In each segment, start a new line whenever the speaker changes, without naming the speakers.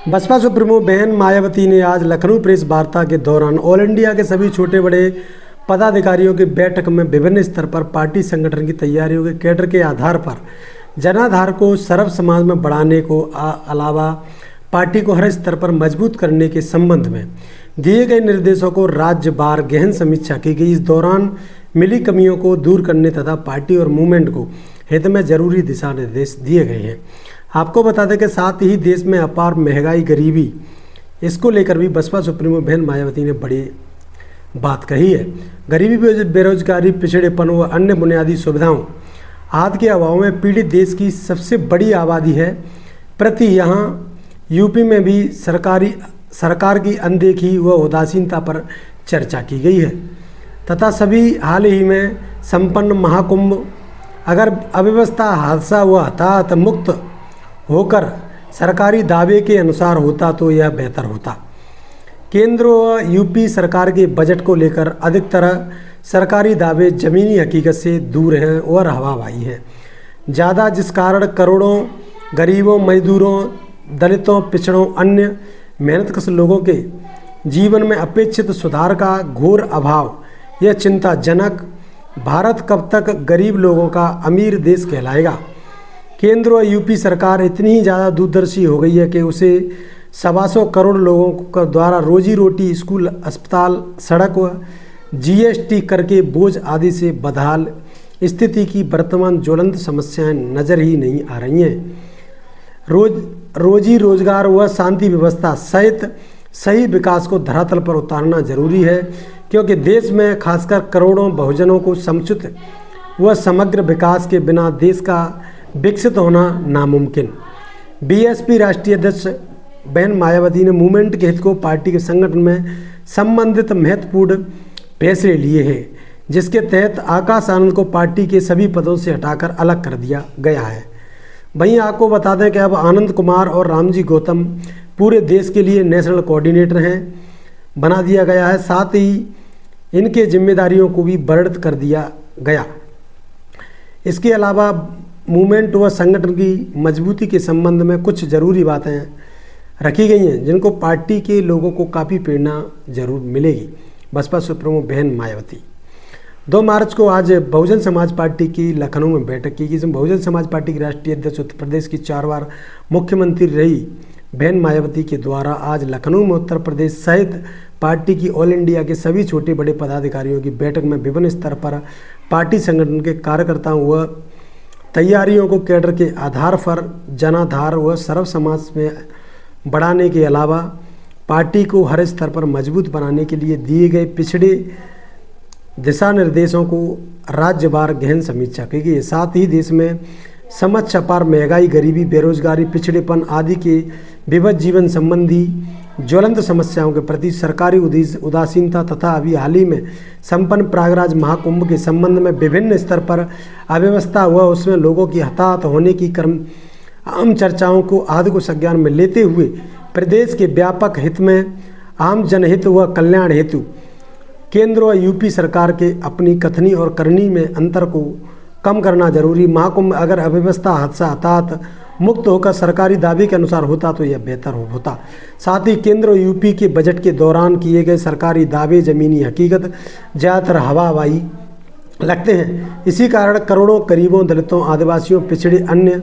Baspa supremo बहन मायावती ने आज लखनऊ प्रेस वार्ता के दौरान ऑल इंडिया के सभी छोटे बड़े पदाधिकारियों की बैठक में विभिन्न स्तर पर पार्टी संगठन की तैयारियों के कैडर के आधार पर जनाधार को सर्व समाज में बढ़ाने को अलावा पार्टी को हर स्तर पर मजबूत करने के संबंध में दिए गए निर्देशों को राज्यवार गहन समीक्षा की गई। इस दौरान मिली कमियों को दूर करने तथा पार्टी और मूवमेंट को हित में जरूरी दिशा निर्देश दिए गए हैं। आपको बता दें कि साथ ही देश में अपार महंगाई, गरीबी, इसको लेकर भी बसपा सुप्रीमो बहन मायावती ने बड़ी बात कही है। गरीबी, बेरोजगारी, पिछड़ेपन व अन्य बुनियादी सुविधाओं आदि के अभाव में पीड़ित देश की सबसे बड़ी आबादी है। प्रति यहाँ यूपी में भी सरकार की अनदेखी व उदासीनता पर चर्चा की गई है तथा सभी हाल ही में संपन्न महाकुंभ अगर अव्यवस्था, हादसा व हताहत मुक्त होकर सरकारी दावे के अनुसार होता तो यह बेहतर होता। केंद्र व यूपी सरकार के बजट को लेकर अधिकतर सरकारी दावे जमीनी हकीकत से दूर हैं और हवाबाजी हैं ज़्यादा, जिस कारण करोड़ों गरीबों, मजदूरों, दलितों, पिछड़ों, अन्य मेहनतकश लोगों के जीवन में अपेक्षित सुधार का घोर अभाव यह चिंताजनक। भारत कब तक गरीब लोगों का अमीर देश कहलाएगा? केंद्र और यूपी सरकार इतनी ही ज़्यादा दूरदर्शी हो गई है कि उसे 125 करोड़ लोगों के द्वारा रोजी रोटी, स्कूल, अस्पताल, सड़क व जीएसटी करके बोझ आदि से बदहाल स्थिति की वर्तमान ज्वलंत समस्याएं नज़र ही नहीं आ रही हैं। रोजी रोजगार व शांति व्यवस्था सहित सही विकास को धरातल पर उतारना जरूरी है, क्योंकि देश में खासकर करोड़ों बहुजनों को समुचित व समग्र विकास के बिना देश का विकसित होना नामुमकिन। बीएसपी राष्ट्रीय अध्यक्ष बहन मायावती ने मूवमेंट के हित को पार्टी के संगठन में संबंधित महत्वपूर्ण फैसले लिए हैं, जिसके तहत आकाश आनंद को पार्टी के सभी पदों से हटाकर अलग कर दिया गया है। वहीं आपको बता दें कि अब आनंद कुमार और रामजी गौतम पूरे देश के लिए नेशनल कोऑर्डिनेटर हैं बना दिया गया है। साथ ही इनके जिम्मेदारियों को भी वर्णित कर दिया गया। इसके अलावा मूवमेंट व संगठन की मजबूती के संबंध में कुछ ज़रूरी बातें रखी गई हैं, जिनको पार्टी के लोगों को काफ़ी प्रेरणा जरूर मिलेगी। बसपा सुप्रीमो बहन मायावती 2 मार्च को आज बहुजन समाज पार्टी की लखनऊ में बैठक की गई, जिसमें बहुजन समाज पार्टी की राष्ट्रीय अध्यक्ष, उत्तर प्रदेश की 4 बार मुख्यमंत्री रही बहन मायावती के द्वारा आज लखनऊ में उत्तर प्रदेश सहित पार्टी की ऑल इंडिया के सभी छोटे बड़े पदाधिकारियों की बैठक में विभिन्न स्तर पर पार्टी संगठन के कार्यकर्ताओं व तैयारियों को कैडर के आधार पर जनाधार व सर्व समाज में बढ़ाने के अलावा पार्टी को हर स्तर पर मजबूत बनाने के लिए दिए गए पिछड़े दिशा निर्देशों को राज्यवार गहन समीक्षा की गई। साथ ही देश में समक्ष अपार महंगाई, गरीबी, बेरोजगारी, पिछड़ेपन आदि के विविध जीवन संबंधी ज्वलंत समस्याओं के प्रति सरकारी उदासीनता तथा अभी हाल ही में संपन्न प्रयागराज महाकुंभ के संबंध में विभिन्न स्तर पर अव्यवस्था व उसमें लोगों की हताहत होने की आम चर्चाओं को आदि को संज्ञान में लेते हुए प्रदेश के व्यापक हित में आम जनहित व कल्याण हेतु केंद्र व यूपी सरकार के अपनी कथनी और करनी में अंतर को कम करना जरूरी। महाकुंभ अगर अव्यवस्था, हादसा, हताहत मुक्त होकर सरकारी दावे के अनुसार होता तो यह बेहतर होता। साथ ही केंद्र और यूपी के बजट के दौरान किए गए सरकारी दावे जमीनी हकीकत ज़्यादातर हवाबाजी लगते हैं। इसी कारण करोड़ों गरीबों, दलितों, आदिवासियों, पिछड़े, अन्य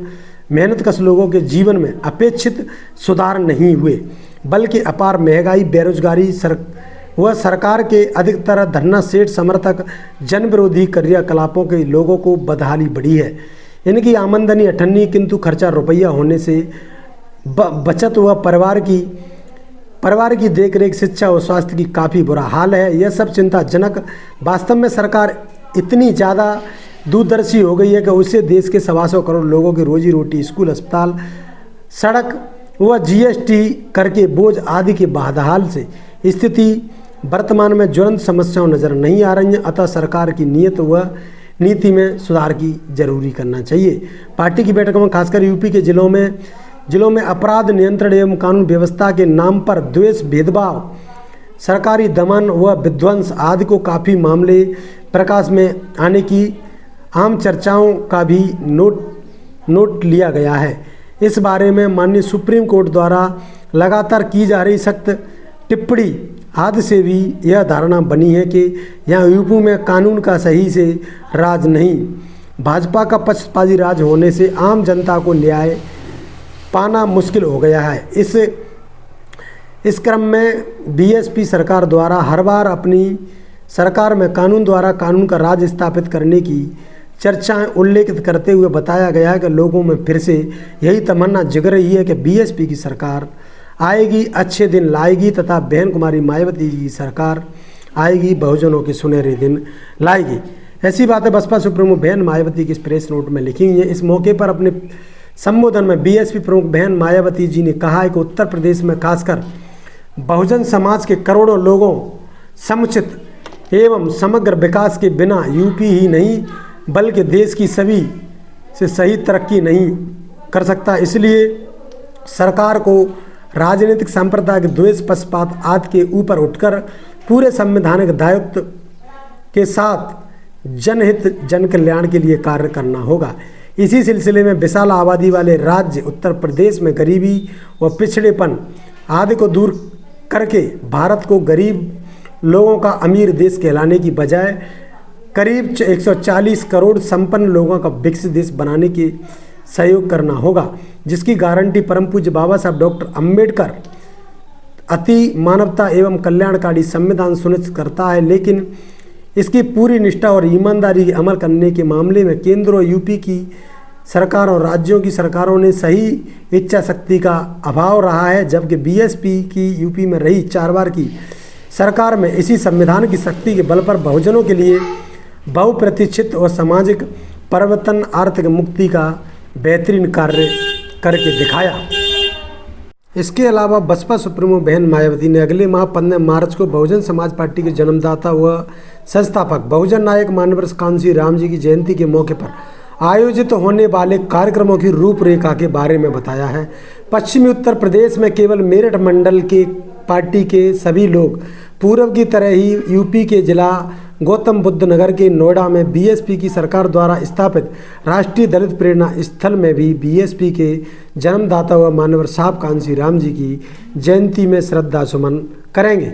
मेहनतकश लोगों के जीवन में अपेक्षित सुधार नहीं हुए, बल्कि अपार महंगाई, बेरोजगारी व सरकार के अधिकतर धन्ना सेठ समर्थक जन विरोधी क्रियाकलापों के लोगों को बदहाली बढ़ी है। इनकी आमदनी अठन्नी किंतु खर्चा रुपया होने से बचत व परिवार की देखरेख, शिक्षा और स्वास्थ्य की काफ़ी बुरा हाल है। यह सब चिंताजनक। वास्तव में सरकार इतनी ज़्यादा दूरदर्शी हो गई है कि उससे देश के 125 करोड़ लोगों की रोजी रोटी, स्कूल, अस्पताल, सड़क व जीएसटी करके बोझ आदि के बदहाल से स्थिति वर्तमान में ज्वलंत समस्याओं नज़र नहीं आ रही हैं। अतः सरकार की नीयत व नीति में सुधार की जरूरी करना चाहिए। पार्टी की बैठकों में खासकर यूपी के जिलों में अपराध नियंत्रण एवं कानून व्यवस्था के नाम पर द्वेष, भेदभाव, सरकारी दमन व विध्वंस आदि को काफ़ी मामले प्रकाश में आने की आम चर्चाओं का भी नोट लिया गया है। इस बारे में माननीय सुप्रीम कोर्ट द्वारा लगातार की जा रही सख्त टिप्पणी आदि से भी यह धारणा बनी है कि यहाँ यूपी में कानून का सही से राज नहीं, भाजपा का पक्षपाती राज होने से आम जनता को न्याय पाना मुश्किल हो गया है। इस क्रम में बीएसपी सरकार द्वारा हर बार अपनी सरकार में कानून द्वारा कानून का राज स्थापित करने की चर्चाएं उल्लेखित करते हुए बताया गया है कि लोगों में फिर से यही तमन्ना जग रही है कि बीएसपी की सरकार आएगी, अच्छे दिन लाएगी तथा बहन कुमारी मायावती की सरकार आएगी, बहुजनों के सुनहरे दिन लाएगी। ऐसी बातें बसपा सुप्रीमो बहन मायावती की इस प्रेस नोट में लिखी हुई है। इस मौके पर अपने संबोधन में बीएसपी प्रमुख बहन मायावती जी ने कहा है कि उत्तर प्रदेश में खासकर बहुजन समाज के करोड़ों लोगों समुचित एवं समग्र विकास के बिना यूपी ही नहीं बल्कि देश की सभी से सही तरक्की नहीं कर सकता। इसलिए सरकार को राजनीतिक सांप्रदायिक द्वेष पक्षपात आदि के ऊपर उठकर पूरे संवैधानिक दायित्व के साथ जनहित जन कल्याण के लिए कार्य करना होगा। इसी सिलसिले में विशाल आबादी वाले राज्य उत्तर प्रदेश में गरीबी व पिछड़ेपन आदि को दूर करके भारत को गरीब लोगों का अमीर देश कहलाने की बजाय करीब 140 करोड़ संपन्न लोगों का विकसित देश बनाने के सहयोग करना होगा, जिसकी गारंटी परम पूज्य बाबा साहब डॉक्टर अंबेडकर अति मानवता एवं कल्याणकारी संविधान सुनिश्चित करता है। लेकिन इसकी पूरी निष्ठा और ईमानदारी के अमल करने के मामले में केंद्र और यूपी की सरकार और राज्यों की सरकारों ने सही इच्छा शक्ति का अभाव रहा है, जबकि बीएसपी की यूपी में रही 4 बार की सरकार में इसी संविधान की शक्ति के बल पर बहुजनों के लिए बहुप्रतीक्षित और सामाजिक परिवर्तन आर्थिक मुक्ति का बेहतरीन कार्य करके दिखाया। इसके अलावा बसपा सुप्रीमो बहन मायावती ने अगले माह 15 मार्च को बहुजन समाज पार्टी के जन्मदाता व संस्थापक बहुजन नायक मानवर कांसी राम जी की जयंती के मौके पर आयोजित होने वाले कार्यक्रमों की रूपरेखा के बारे में बताया है। पश्चिमी उत्तर प्रदेश में केवल मेरठ मंडल के पार्टी के सभी लोग पूर्व की तरह ही यूपी के जिला गौतम बुद्ध नगर के नोएडा में बीएसपी की सरकार द्वारा स्थापित राष्ट्रीय दलित प्रेरणा स्थल में भी बीएसपी के जन्मदाता व मानवर साहब कांसी राम जी की जयंती में श्रद्धा सुमन करेंगे।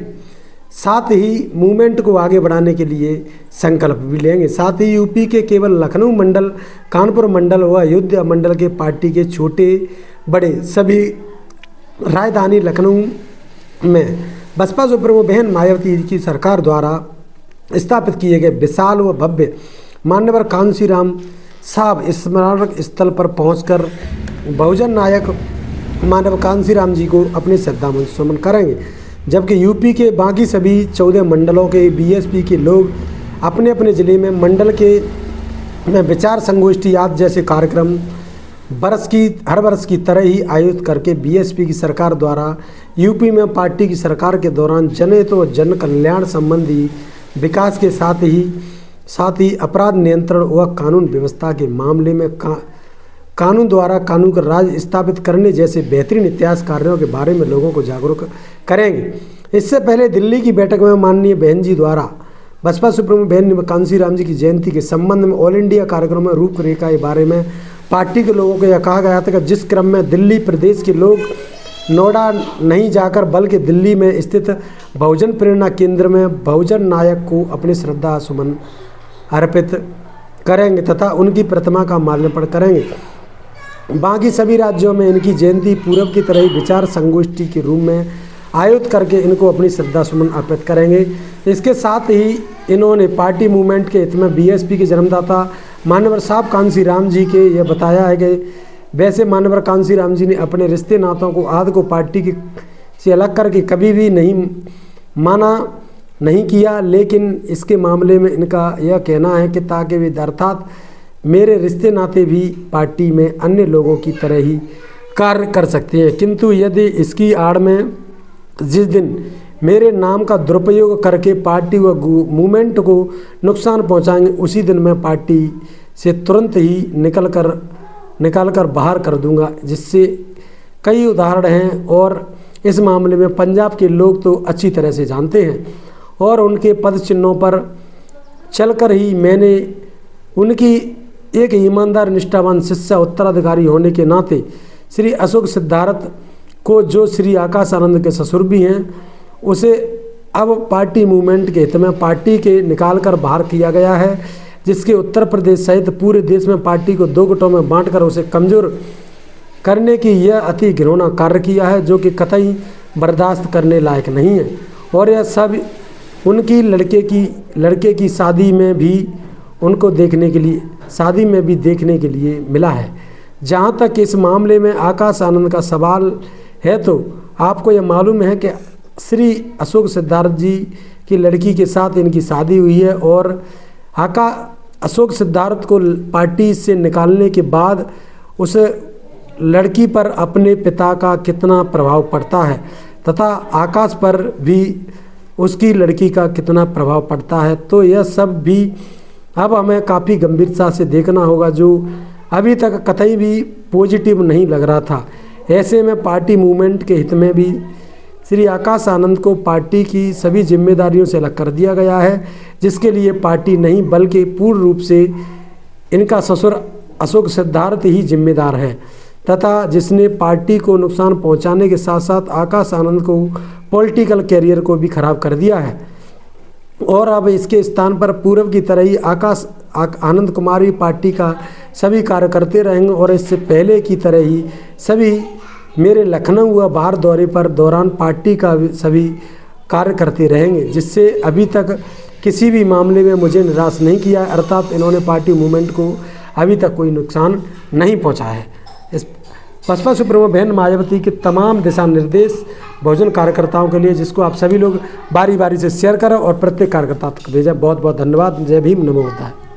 साथ ही मूवमेंट को आगे बढ़ाने के लिए संकल्प भी लेंगे। साथ ही यूपी के केवल लखनऊ मंडल, कानपुर मंडल व अयोध्या मंडल के पार्टी के छोटे बड़े सभी राजधानी लखनऊ में बसपा सुप्रीमो बहन मायावती की सरकार द्वारा स्थापित किए गए विशाल व भव्य मान्यवर कांसीराम साहब स्मारक स्थल पर पहुंचकर बहुजन नायक मानव कांसीराम जी को अपने श्रद्धांजलि सुमन करेंगे। जबकि यूपी के बाकी सभी 14 मंडलों के बीएसपी के लोग अपने अपने ज़िले में मंडल के में विचार संगोष्ठी आदि जैसे कार्यक्रम हर वर्ष की तरह ही आयोजित करके बीएसपी की सरकार द्वारा यूपी में पार्टी की सरकार के दौरान जनहित व जन कल्याण संबंधी विकास के साथ ही अपराध नियंत्रण व कानून व्यवस्था के मामले में कानून द्वारा कानून का राज स्थापित करने जैसे बेहतरीन इतिहास कार्यों के बारे में लोगों को जागरूक करेंगे। इससे पहले दिल्ली की बैठक में माननीय बहन जी द्वारा बसपा सुप्रीमो बहन कांसीराम जी की जयंती के संबंध में ऑल इंडिया कार्यक्रम में रूपरेखा के बारे में पार्टी के लोगों को यह कहा गया था कि जिस क्रम में दिल्ली प्रदेश के लोग नोएडा नहीं जाकर बल्कि दिल्ली में स्थित बहुजन प्रेरणा केंद्र में बहुजन नायक को अपने श्रद्धा सुमन अर्पित करेंगे तथा उनकी प्रतिमा का माल्यार्पण करेंगे। बाकी सभी राज्यों में इनकी जयंती पूर्व की तरह ही विचार संगोष्ठी के रूप में आयोजित करके इनको अपनी श्रद्धा सुमन अर्पित करेंगे। इसके साथ ही इन्होंने पार्टी मूवमेंट के हित में बीएसपी के जन्मदाता मानवर साहब कांसीराम जी के यह बताया है कि वैसे मानवर कांसीराम जी ने अपने रिश्ते नातों को आदि को पार्टी की से अलग करके कभी भी नहीं किया, लेकिन इसके मामले में इनका यह कहना है कि ताकि वे अर्थात मेरे रिश्ते नाते भी पार्टी में अन्य लोगों की तरह ही कार्य कर सकते हैं, किंतु यदि इसकी आड़ में जिस दिन मेरे नाम का दुरुपयोग करके पार्टी व मूवमेंट को नुकसान पहुंचाएंगे उसी दिन मैं पार्टी से तुरंत ही निकाल कर बाहर कर दूंगा, जिससे कई उदाहरण हैं और इस मामले में पंजाब के लोग तो अच्छी तरह से जानते हैं और उनके पद चिन्हों पर चलकर ही मैंने उनकी एक ईमानदार निष्ठावान शिष्य उत्तराधिकारी होने के नाते श्री अशोक सिद्धार्थ को, जो श्री आकाश आनंद के ससुर भी हैं, उसे अब पार्टी मूवमेंट के हित में पार्टी के निकाल कर बाहर किया गया है, जिसके उत्तर प्रदेश सहित पूरे देश में पार्टी को 2 गुटों में बांटकर उसे कमज़ोर करने की यह अति घिनौना कार्य किया है, जो कि कतई बर्दाश्त करने लायक नहीं है। और यह सब उनकी लड़के की शादी में भी देखने के लिए मिला है। जहाँ तक इस मामले में आकाश आनंद का सवाल है, तो आपको यह मालूम है कि श्री अशोक सिद्धार्थ जी की लड़की के साथ इनकी शादी हुई है, और अशोक सिद्धार्थ को पार्टी से निकालने के बाद उस लड़की पर अपने पिता का कितना प्रभाव पड़ता है तथा आकाश पर भी उसकी लड़की का कितना प्रभाव पड़ता है, तो यह सब भी अब हमें काफ़ी गंभीरता से देखना होगा, जो अभी तक कतई भी पॉजिटिव नहीं लग रहा था। ऐसे में पार्टी मूवमेंट के हित में भी श्री आकाश आनंद को पार्टी की सभी जिम्मेदारियों से अलग कर दिया गया है, जिसके लिए पार्टी नहीं बल्कि पूर्ण रूप से इनका ससुर अशोक सिद्धार्थ ही जिम्मेदार है, तथा जिसने पार्टी को नुकसान पहुंचाने के साथ साथ आकाश आनंद को पॉलिटिकल कैरियर को भी खराब कर दिया है। और अब इसके स्थान पर पूर्व की तरह ही आनंद कुमार भी पार्टी का सभी कार्य करते रहेंगे, और इससे पहले की तरह ही सभी मेरे लखनऊ व बाहर दौरे पर दौरान पार्टी का सभी कार्य करते रहेंगे, जिससे अभी तक किसी भी मामले में मुझे निराश नहीं किया, अर्थात इन्होंने पार्टी मूवमेंट को अभी तक कोई नुकसान नहीं पहुंचा है। इस बसपा सुप्रीमो बहन मायावती के तमाम दिशा निर्देश बहुजन कार्यकर्ताओं के लिए, जिसको आप सभी लोग बारी बारी से शेयर करें और प्रत्येक कार्यकर्ता तक भेजें। बहुत बहुत धन्यवाद। जय भीम, नमो बुद्धाय।